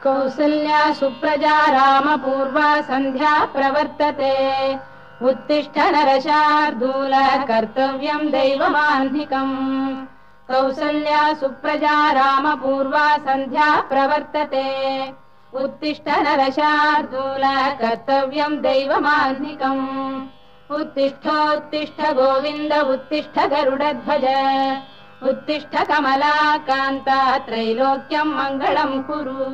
कौसल्या सुप्रजा रामपूर्वा सन्ध्या प्रवर्तते उत्तिष्ठ नरशार्दूल कर्तव्यं दैवमाह्निकम् कौसल्या सुप्रजा रामपूर्वा सन्ध्या प्रवर्तते उत्तिष्ठ नरशार्दूल कर्तव्यं दैवमाह्निकम् उत्तिष्ठोत्तिष्ठ गोविन्द उत्तिष्ठ गरुडध्वज उत्तिष्ठ कमलाकान्ता त्रैलोक्यं मङ्गलं कुरु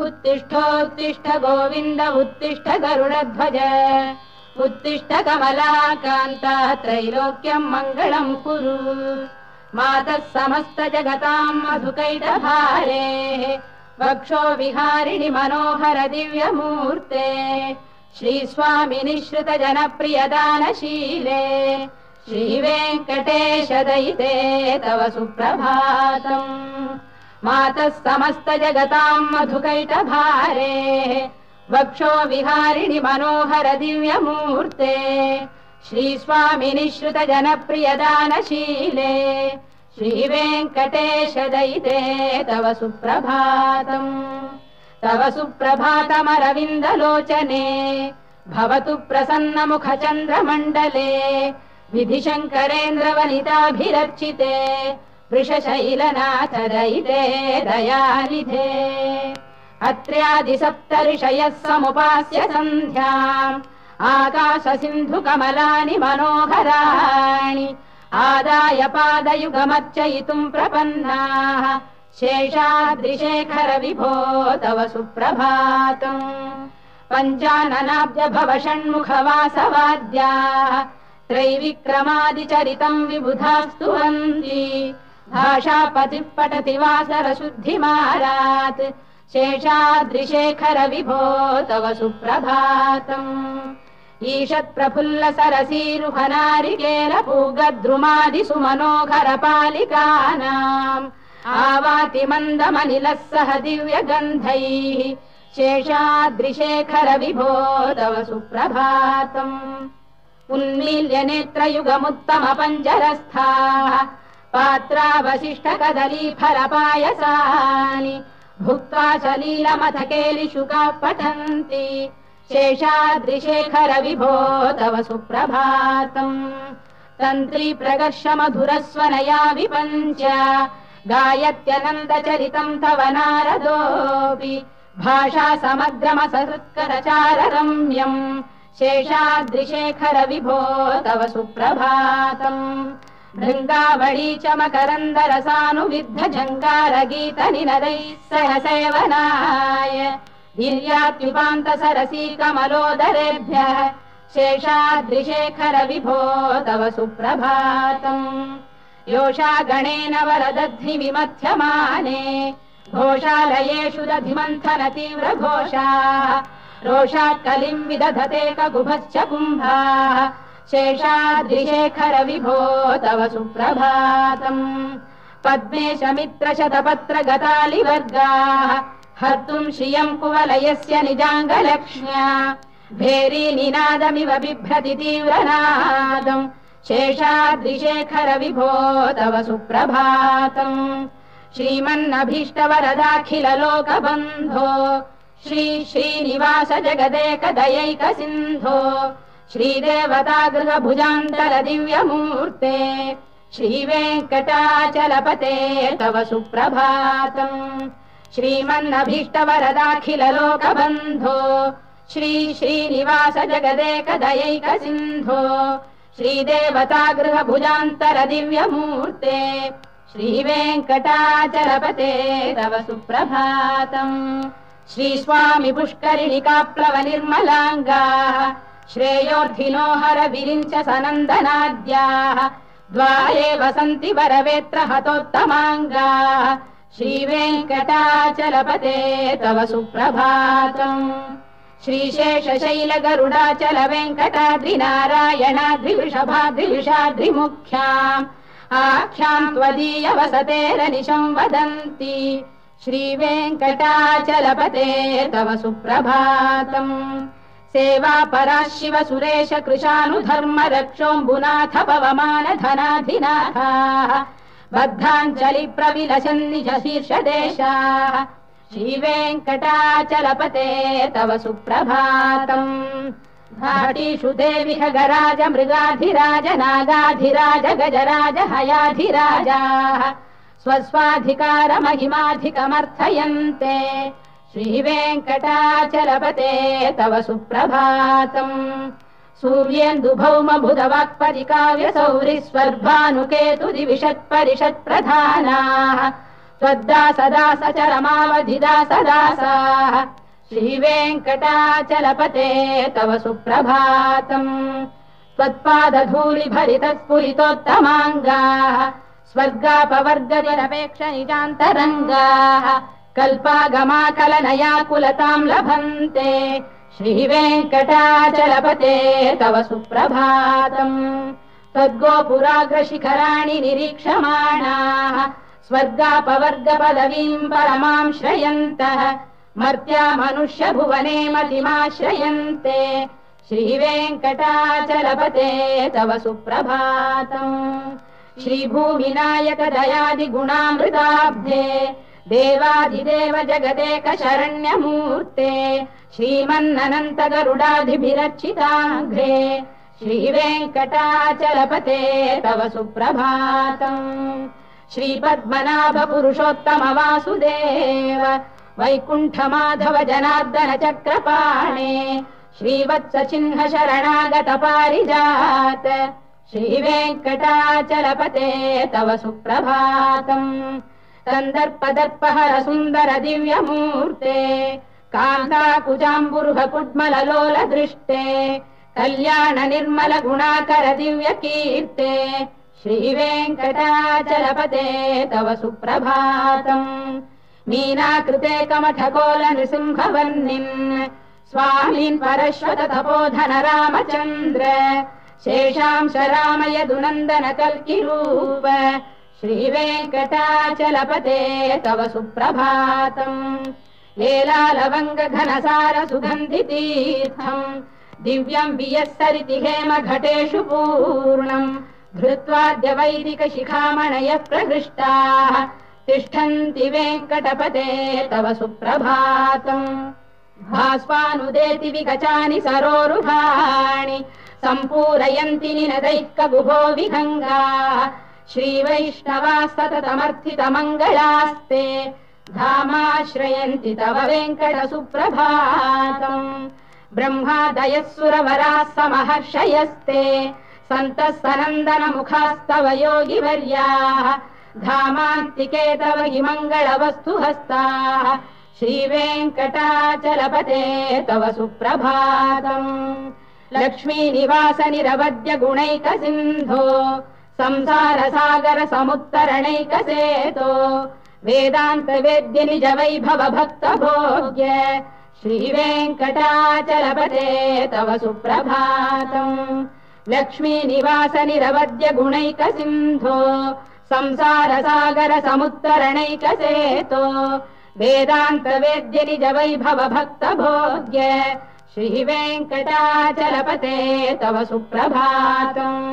उत्तिष्ठोत्तिष्ठ गोविन्द उत्तिष्ठ गरुडध्वज उत्तिष्ठ कमलाकान्ता त्रैलोक्यं मङ्गलं कुरु मातः समस्त जगतां मधुकैटभारे वक्षो विहारिणि मनोहर दिव्यमूर्ते श्रीस्वामि निःश्रित जनप्रियदानशीले श्रीवेङ्कटेश दयिते तव सुप्रभातम् मातः समस्त जगतां मधुकैटभारे वक्षो विहारिणि मनोहर दिव्यमूर्ते श्रीस्वामि निःश्रित जनप्रियदानशीले श्रीवेङ्कटेश दयिते तव सुप्रभातम् तव सुप्रभातमरविन्दलोचने भवतु प्रसन्नमुखचन्द्रमण्डले विधिशङ्करेन्द्रवनिताभिरर्चिते वृषशैलनाथ दयिते दयानिधे अत्र्यादिसप्तऋषयः समुपास्य सन्ध्याम् आकाशसिन्धुकमलानि मनोहराणि आदाय पादयुगमर्चयितुम् प्रपन्नाः शेषाद्रिशेखर विभो तव सुप्रभातम् पञ्चाननाब्ज भव षण्मुखवासवाद्याः त्रैविक्रमादिचरितम् विबुधास्तुवन्ति भाषापतिः पठति वासरशुद्धिमारात् शेषाद्रिशेखर विभो तव सुप्रभातम् ईषत्प्रफुल्ल सरसीरुहनारिकेलपूगद्रुमादिसुमनोहर पालिकानाम् आवाति मन्दमनिलः सह दिव्यगन्धैः शेषाद्रिशेखर विभो तव सुप्रभातम् उन्मील्य नेत्रयुगमुत्तम पञ्जरस्थाः पात्रावशिष्ट कदलीफलपायसानि भुक्त्वा सलीलमथकेलिशुकाः पठन्ति शेषाद्रिशेखर विभो तव सुप्रभातम् तन्त्री प्रगर्ष मधुरस्वनया विपञ्च गायत्यनन्दचरितम् तव नारदोऽपि भाषा समग्रमसहृत्करचाररम्यम् शेषाद्रिशेखर विभो तव सुप्रभातम् भृङ्गावळी च मकरन्दरसानुविद्ध जङ्गारगीतनिनदैः सह सेवनाय वीर्यात्युपान्त सरसी कमलोदरेभ्यः शेषाद्रिशेखर विभो तव सुप्रभातम् योषा गणेन वरदध्नि विमथ्यमाने घोषालयेषु दधिमन्थन तीव्र घोषाः रोषात् कलिम् विदधते ककुभश्च कुम्भाः शेषाद्रिशेखर विभो तव सुप्रभातम् पद्मेश मित्र शतपत्र गतालिवर्गाः हर्तुम् श्रियम् कुवलयस्य निजाङ्गलक्ष्म्या भेरी निनादमिव बिभ्रति तीव्रनादम् शेषाद्रिशेखर विभो तव सुप्रभातम् श्रीमन्नभीष्टवरदाखिल लोकबन्धो श्री श्रीनिवास जगदेकदयैक सिन्धो श्रीदेवतागृह भुजान्तर दिव्यमूर्ते श्रीवेङ्कटाचलपते तव सुप्रभातम् श्रीमन्नभीष्टवरदाखिल लोकबन्धो श्री श्रीनिवास जगदेकदयैक सिन्धो श्रीदेवतागृह भुजान्तर दिव्यमूर्ते श्रीवेङ्कटाचलपते तव सुप्रभातम् श्रीस्वामि पुष्करिणिकाप्लव निर्मलाङ्गाः श्रेयोर्धिनो हर विरिञ्च सनन्दनाद्याः द्वारे वसन्ति वरवेत्र हतोत्तमाङ्गाः श्रीवेङ्कटाचलपते तव सुप्रभातम् श्रीशेषशैल गरुडाचल वेङ्कटाद्रिनारायणाद्रिवृषभाद्रिवृषाद्रिमुख्याम् आख्याम् त्वदीय वसतेरनिशम् वदन्ति श्रीवेङ्कटाचलपते तव सुप्रभातम् सेवा परा शिव सुरेश कृशानुधर्म रक्षोऽम्बुनाथ पवमान धनाधिनाथाः बद्धाञ्जलि प्रविलसन्निज शीर्षदेशाः श्रीवेङ्कटाचलपते तव सुप्रभातम् घाटीषु देवि खगराज मृगाधिराज नागाधिराज गजराज हयाधिराजाः स्वस्वाधिकारमहिमाधिकमर्थयन्ते श्रीवेङ्कटाचलपते तव सुप्रभातम् सूर्येन्दुभौम बुधवाक्परिकाव्यसौरिस्वर्भानुकेतुदिविषत्परिषत्प्रधानाः त्वद्दासदासचरमावधिदासदासाः श्रीवेङ्कटाचलपते तव सुप्रभातम् त्वत्पादधूलिभरितस्फुलितोत्तमाङ्गाः स्वर्गापवर्गनिरपेक्ष निजान्तरङ्गाः कल्पागमाकलनयाकुलताम् लभन्ते श्रीवेङ्कटाचलपते तव सुप्रभातम् त्वद्गोपुराग्रशिखराणि निरीक्षमाणाः स्वर्गापवर्गपदवीम् परमाम् श्रयन्तः मर्त्या मनुष्य भुवने मतिमाश्रयन्ते श्रीवेङ्कटाचलपते तव सुप्रभातम् श्रीभूमिनायक दयादिगुणामृताब्धे देवादिदेव जगदेक शरण्यमूर्ते श्रीमन्ननन्त गरुडाधिभिरर्चिताङ्घ्रे श्रीवेङ्कटाचलपते तव सुप्रभातम् श्रीपद्मनाभ पुरुषोत्तम वासुदेव वैकुण्ठमाधव जनार्दन चक्रपाणे श्रीवत्स चिह्न शरणागत पारिजात श्रीवेङ्कटाचलपते तव सुप्रभातम् कन्दर्पदर्पहर सुन्दर दिव्यमूर्ते कान्ताकुजाम्बुरुह कुड्मललोल दृष्टे कल्याण निर्मल गुणाकर दिव्य कीर्ते श्रीवेङ्कटाचलपते तव सुप्रभातम् मीनाकृते कमठकोल नृसिंहवर्णिन् स्वामीन् परश्वत तपोधन रामचन्द्र शेषांश रामय दुनन्दन कल्किरूप श्रीवेङ्कटाचलपते तव सुप्रभातम् एलालवङ्ग घनसार सुगन्धितीर्थम् दिव्यम् वियस्सरिति हेम घटेषु पूर्णम् धृत्वाद्य वैदिक शिखामणयः प्रहृष्टाः तिष्ठन्ति वेङ्कटपते तव सुप्रभातम् भास्वानुदेति विगचानि सरोरुहाणि सम्पूरयन्ति निनदैकगुभो विहङ्गाः श्रीवैष्णवाः सततमर्थितमङ्गलास्ते धामाश्रयन्ति तव वेङ्कट सुप्रभातम् ब्रह्मादयः सुरवराः समहर्षयस्ते सन्तः सनन्दन मुखास्तव योगिवर्याः धामान्तिके तव हि मङ्गलवस्तु हस्ताः श्रीवेङ्कटाचलपते तव सुप्रभातम् लक्ष्मीनिवास निरवद्य गुणैक सिन्धो संसार सागर समुत्तरणैक सेतो वेदान्त वेद्य निज वैभव भक्त भोग्य श्रीवेङ्कटाचलपते तव सुप्रभातम् लक्ष्मीनिवास निरवद्य गुणैक सिन्धो संसार सागर समुत्तरणैक सेतो वेदान्त वेद्य निज वैभव भक्त भोग्य श्रीवेङ्कटाचलपते तव सुप्रभातम्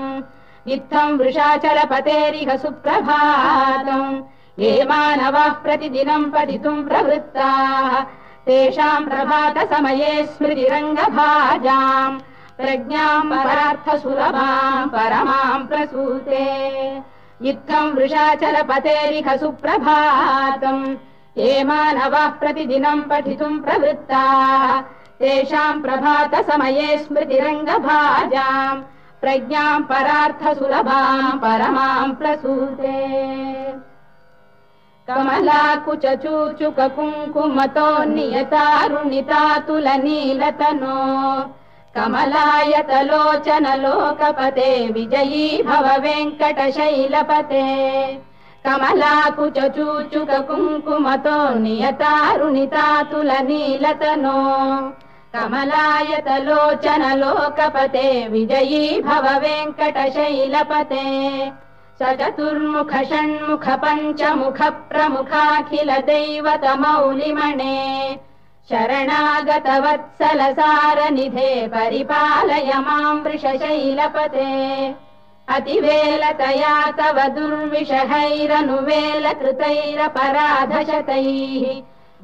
इत्थम् वृषाचलपतेरिह सुप्रभातम् ये मानवाः प्रतिदिनम् पठितुम् प्रवृत्ताः तेषाम् प्रभात समये स्मृतिरङ्गभाजाम् प्रज्ञाम् परार्थसुलभाम् परमाम् प्रसूते इत्थम् वृषाचलपतेरिह सुप्रभातम् ये मानवाः प्रतिदिनम् पठितुम् प्रवृत्ताः तेषाम् प्रभात समये स्मृतिरङ्गभाजाम् प्रज्ञाम् परार्थसुलभाम् परमाम् प्रसूते कमलाकुचूचुक कुङ्कुमतो नियतारुणितातुलनीलतनो कमलायतलोचन लोकपते विजयी भव वेङ्कटशैलपते कमलाकुचूचुक कुङ्कुमतो नियतारुणितातुलनीलतनो कमलायतलोचन लोकपते विजयी भव वेङ्कटशैलपते स चतुर्मुख षण्मुख पञ्चमुख प्रमुखाखिल दैवतमौलिमणे शरणागत वत्सल सारनिधे परिपालय माम् वृषशैलपते अतिवेलतया तव दुर्विषहैरनुवेलकृतैरपराधशतैः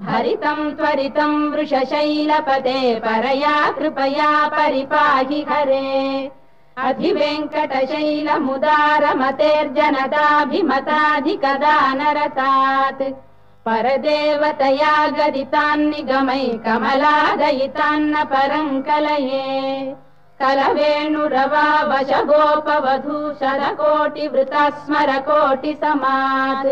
भरितम् त्वरितम् वृषशैलपते परया कृपया परिपाहि हरे अधिवेङ्कटशैलमुदारमतेर्जनताभिमताधिकदानरतात् परदेवतया गदितान्निगमै कमलादयितान्न परम् कलये कलवेणुरवावशगोपवधूशरकोटिवृता स्मरकोटिसमात्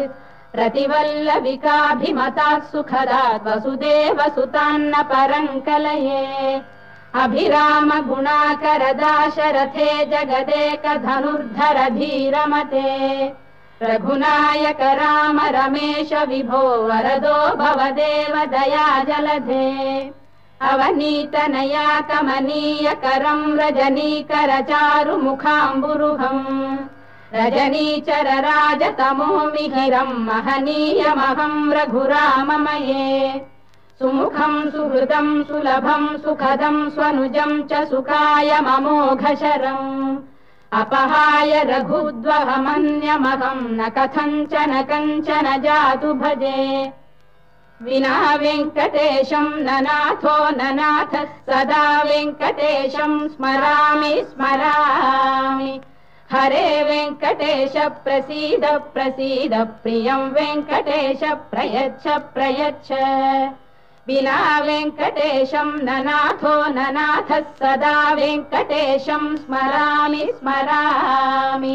प्रतिवल्लविकाभिमतात् सुखदात् वसुदेवसुतान्न परम् कलये अभिराम गुणाकरदाशरथे जगदेकधनुर्धर धीरमते रघुनायक राम रमेश विभो वरदो भवदेव दया जलधे अवनीतनया कमनीय करम् रजनीकर चारुमुखाम्बुरुहम् रजनीचर राजतमो मिहिरम् महनीयमहम् रघुराममये सुमुखम् सुहृदम् सुलभम् सुखदम् स्वनुजम् च सुखाय ममोघशरम् अपहाय रघुद्वहमन्यमहम् न कथञ्चन कञ्चन जातु भजे विना वेङ्कटेशम् न नाथो न नाथः सदा वेङ्कटेशम् स्मरामि स्मरामि हरे वेङ्कटेश प्रसीद प्रसीद प्रियम् वेङ्कटेश प्रयच्छ प्रयच्छ विना वेङ्कटेशम् न नाथो न नाथः सदा वेङ्कटेशम् स्मरामि स्मरामि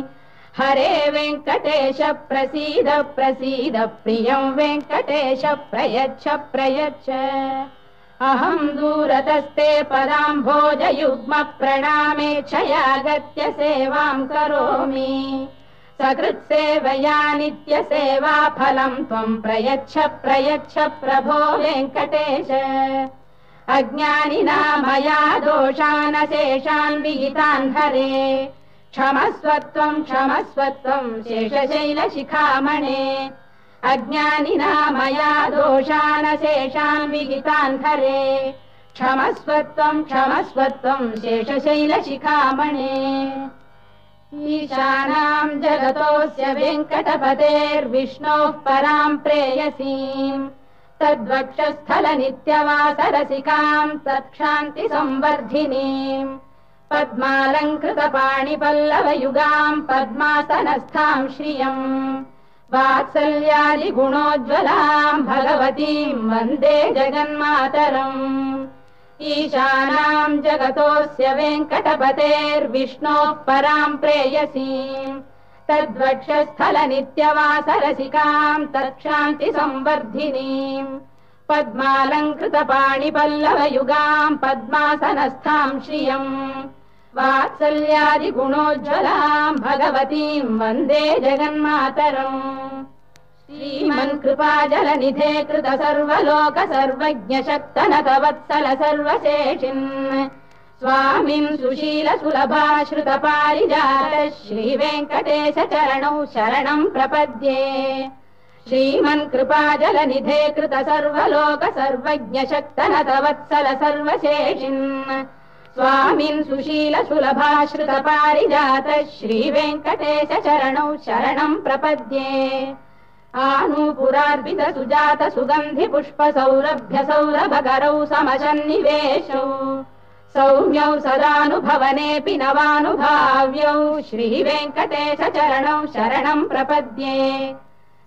हरे वेङ्कटेश प्रसीद प्रसीद प्रियम् वेङ्कटेश प्रयच्छ प्रयच्छ अहम् दूरतस्ते पदाम्भोजयुग्म प्रणामेच्छयागत्य सेवाम् करोमि सकृत्सेवया नित्यसेवा फलम् त्वम् प्रयच्छ प्रयच्छ प्रभो वेङ्कटेश अज्ञानिना मया दोषानशेषान् विहितान् हरे क्षमस्वत्वम् शेषशैलशिखामणे अज्ञानिना मया दोषानशेषान् विहितान् हरे क्षमस्वत्वम् शेषशैलशिखामणे ईशानाम् जगतोऽस्य वेङ्कटपतेर्विष्णोः पराम् प्रेयसीम् तद्वक्षस्थलनित्यवासरसिकाम् तत्क्षान्तिसंवर्धिनीम् पद्मालङ्कृतपाणिपल्लवयुगाम् पद्मासनस्थाम् श्रियम् वात्सल्यादिगुणोज्ज्वलाम् भगवतीम् वन्दे जगन्मातरम् ईशानाम् जगतोऽस्य वेङ्कटपतेर्विष्णोः पराम् प्रेयसीम् तद्वक्षस्थलनित्यवासरसिकाम् तत्क्षान्तिसंवर्धिनीम् पद्मालङ्कृतपाणिपल्लवयुगाम् पद्मासनस्थाम् श्रियम् वात्सल्यादिगुणोज्ज्वलाम् भगवतीम् वन्दे जगन्मातरम् श्रीमन्कृपाजलनिधे कृत सर्वलोक सर्वज्ञ शक्तनत वत्सल सर्वशेषिन् स्वामिन् सुशील सुलभाश्रित पारिजात श्रीवेङ्कटेश चरणौ शरणम् प्रपद्ये श्रीमन्कृपाजलनिधे कृत सर्वलोक सर्वज्ञ शक्तनत वत्सल सर्वशेषिन् स्वामिन् सुशील सुलभाश्रित पारिजात श्रीवेङ्कटेश चरणौ शरणम् प्रपद्ये आनूपुरार्पित सुजात सुगन्धि पुष्प सौरभ्य सौरभकरौ समशन्निवेशौ सौम्यौ सदानुभवनेऽपि नवानुभाव्यौ श्रीवेङ्कटेश चरणौ शरणम् प्रपद्ये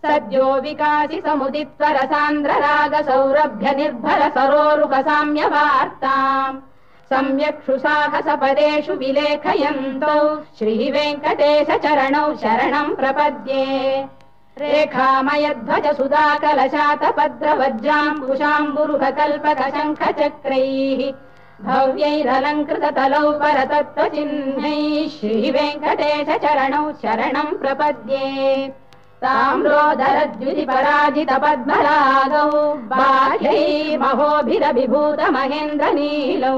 सद्यो विकासि समुदित्वर सान्द्र राग सौरभ्य निर्भर सरोरुह साम्यवार्ताम् सम्यक् साहस पदेषु विलेखयन्तौ श्रीवेङ्कटेश चरणौ शरणम् प्रपद्ये रेखामयध्वज सुधाकलशातपद्रवज्राम्बुशाम्बुरुह कल्पक शङ्ख चक्रैः भव्यैरलङ्कृततलौ परतत्त्वचिह्नैः श्रीवेङ्कटेश चरणौ शरणम् प्रपद्ये ताम्रोदरद्युतिपराजित पद्मरागौ बाह्यैर्महोभिरभिभूत महेन्द्रनीलौ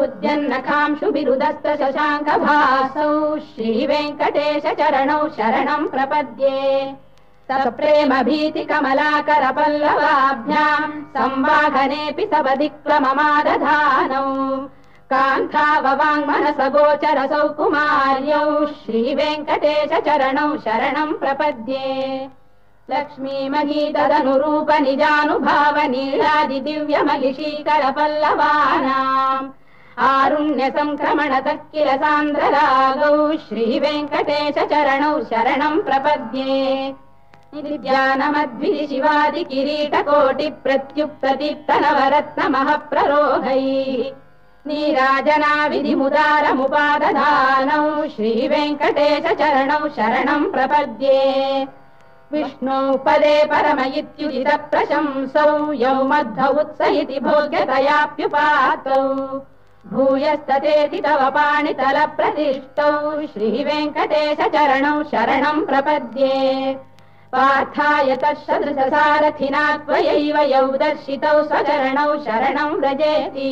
उद्यन्नखांशु बिरुदस्त शशाङ्क भासौ श्रीवेङ्कटेश चरणौ शरणम् प्रपद्ये सप्रेम भीति कमलाकर पल्लवाभ्याम् संवाहनेऽपि सवदिक्लममादधानौ कान्थाववाङ्मनसगोचरसौ कुमार्यौ श्रीवेङ्कटेश चरणौ शरणं प्रपद्ये लक्ष्मीमहीतदनुरूप निजानुभाव नीलादि दिव्यमहिषीकर पल्लवानाम् आरुण्य संक्रमणतः किल सान्द्ररागौ श्रीवेङ्कटेश चरणौ शरणं प्रपद्ये नित्यानमद्विधि शिवादि किरीटकोटि प्रत्युक्तदीप्त नवरत्नमः प्ररोहैः नीराजना विधिमुदारमुपादधानौ श्रीवेङ्कटेश चरणौ शरणं प्रपद्ये विष्णौ पदे परम इत्युदित प्रशंसौ यौ मध्व उत्स इति भोग्यतयाप्युपातौ भूयस्ततेति तव पाणितल प्रतिष्ठौ श्रीवेङ्कटेश चरणौ शरणं प्रपद्ये पार्थाय तत्सदृशसारथिना त्वयैव यौ दर्शितौ स्वचरणौ शरणं व्रजेति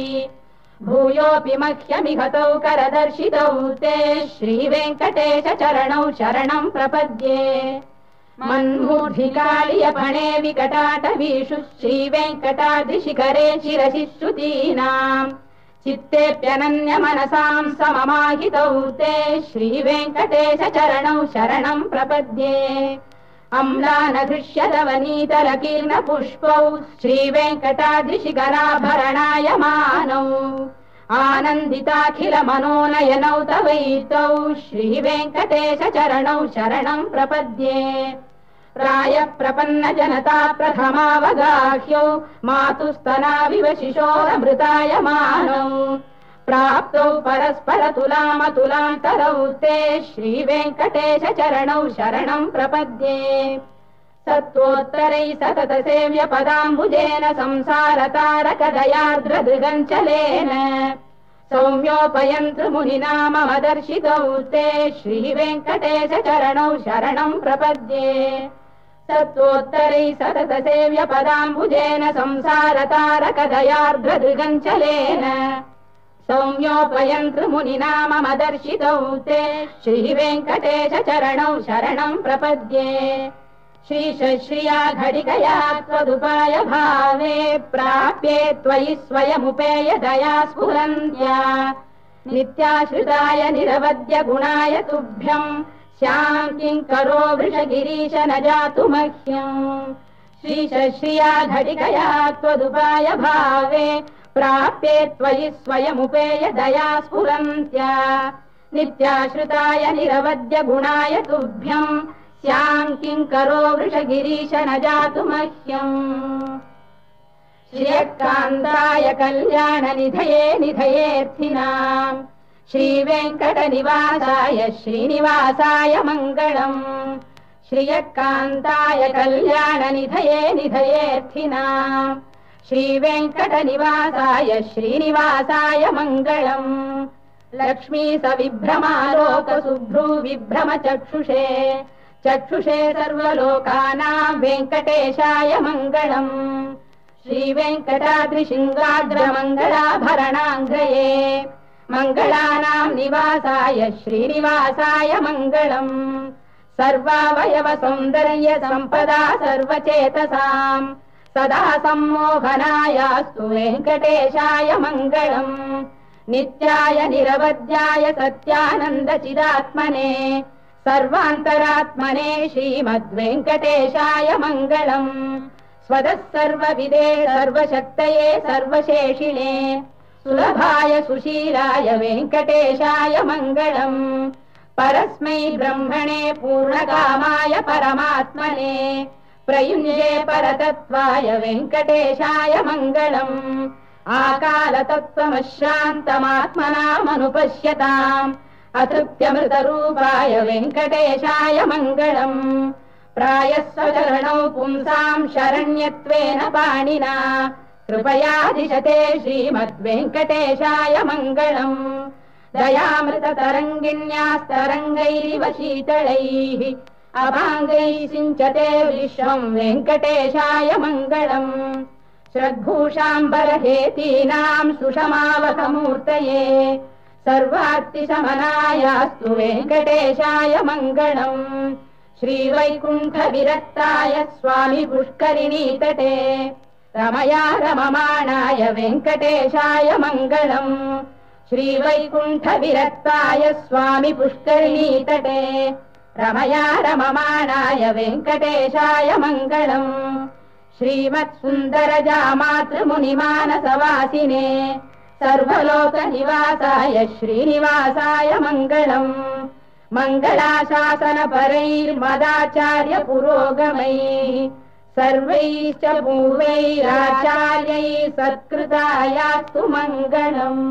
भूयोऽपि मह्यमिहतौ करदर्शितौ ते श्रीवेङ्कटेश चरणौ शरणं प्रपद्ये मन्मूर्धिकालियपणे विकटाटवीषु श्रीवेङ्कटाद्रिशिखरे शिरसि श्रुतीनाम् चित्तेऽप्यनन्यमनसां सममाहितौ ते श्रीवेङ्कटेश चरणौ शरणं प्रपद्ये अम्लानधृष्यदवनीतलकीर्णपुष्पौ श्रीवेङ्कटाद्रिशिखराभरणायमानौ आनन्दिताखिल मनोनयनौ तवैतौ श्रीवेङ्कटेश चरणौ शरणं प्रपद्ये प्रायः प्रपन्न जनता प्रथमावगाह्यौ मातुस्तनाविव शिशोरमृतायमानौ प्राप्तौ परस्पर तुलामतुलान्तरौ ते श्रीवेङ्कटेश चरणौ शरणं प्रपद्ये सत्त्वोत्तरै सतत सेव्य पदाम्बुजेन संसारतारकदयार्द्रदृगञ्चलेन सौम्योपयन्तृ मुनिना मम दर्शितौ ते श्रीवेङ्कटेश चरणौ शरणं प्रपद्ये सत्त्वोत्तरै सतत सेव्य पदाम्बुजेन संसारतारकदयार्द्रदृगञ्चलेन सौम्योपयन्तृ मुनिना मम दर्शितौ ते श्रीवेङ्कटेश चरणौ शरणं प्रपद्ये श्रीशश्रिया घटिकया त्वदुपाय भावे प्राप्ये त्वयि स्वयमुपेय दया स्फुरन्त्या नित्याश्रिताय निरवद्य गुणाय तुभ्यं स्यां किङ्करो वृषगिरीश न जातु मह्यम् श्रीशश्रिया घटिकया त्वदुपाय भावे प्राप्ये त्वयि स्वयमुपेय दया स्फुरन्त्या नित्याश्रिताय निरवद्य गुणाय तुभ्यम् स्यां किङ्करो वृषगिरीश न जातु मह्यम् श्रियकान्ताय कल्याणनिधये निधयेऽर्थिनाम् श्रीवेङ्कटनिवासाय श्रीनिवासाय मङ्गलम् श्रियकान्ताय कल्याणनिधये निधयेऽर्थिनाम् श्रीवेङ्कटनिवासाय श्रीनिवासाय मङ्गलम् लक्ष्मी सविभ्रमालोकसुभ्रू विभ्रमचक्षुषे चक्षुषे सर्वलोकानां वेङ्कटेशाय मङ्गलम् श्रीवेङ्कटाद्रिशृङ्गाग्रमङ्गलाभरणाङ्घ्रये मङ्गलानां निवासाय श्रीनिवासाय मङ्गलम् सर्वावयव सौन्दर्य सम्पदा सर्वचेतसाम् सदा सम्मोहनायास्तु वेङ्कटेशाय मङ्गलम् नित्याय निरवध्याय सत्यानन्दचिदात्मने सर्वान्तरात्मने श्रीमद्वेङ्कटेशाय मङ्गलम् स्वतः सर्वविदे सर्वशक्तये सर्वशेषिणे सुलभाय सुशीलाय वेङ्कटेशाय मङ्गलम् परस्मै ब्रह्मणे पूर्णकामाय परमात्मने प्रयुञ्जे परतत्त्वाय वेङ्कटेशाय मङ्गलम् आकालतत्त्वमश्रान्तमात्मनामनुपश्यताम् अतृप्त्यमृतरूपाय वेङ्कटेशाय मङ्गलम् प्रायः स्वचरणौ पुंसां शरण्यत्वेन पाणिना कृपयाधिशते श्रीमद्वेङ्कटेशाय मङ्गलम् दयामृततरङ्गिण्यास्तरङ्गैरिव शीतलैः अभाङ्गैः सिञ्चते विश्वम् वेङ्कटेशाय मङ्गलम् श्रद्भूषाम्बरहेतीनां सुषमावकमूर्तये सर्वार्तिशमनायास्तु वेङ्कटेशाय मङ्गलम् श्रीवैकुण्ठविरक्ताय स्वामि पुष्करिणीतटे रमया रममाणाय वेङ्कटेशाय मङ्गलम् श्रीवैकुण्ठविरक्ताय स्वामि पुष्करिणीतटे रमया रममाणाय वेङ्कटेशाय मङ्गलम् श्रीमत्सुन्दरजामातृमुनिमानसवासिने सर्वलोकनिवासाय श्रीनिवासाय मङ्गलम् मङ्गलाशासनपरैर्मदाचार्य पुरोगमैः सर्वैश्च पूर्वैराचार्यैः सत्कृतायास्तु मङ्गलम्।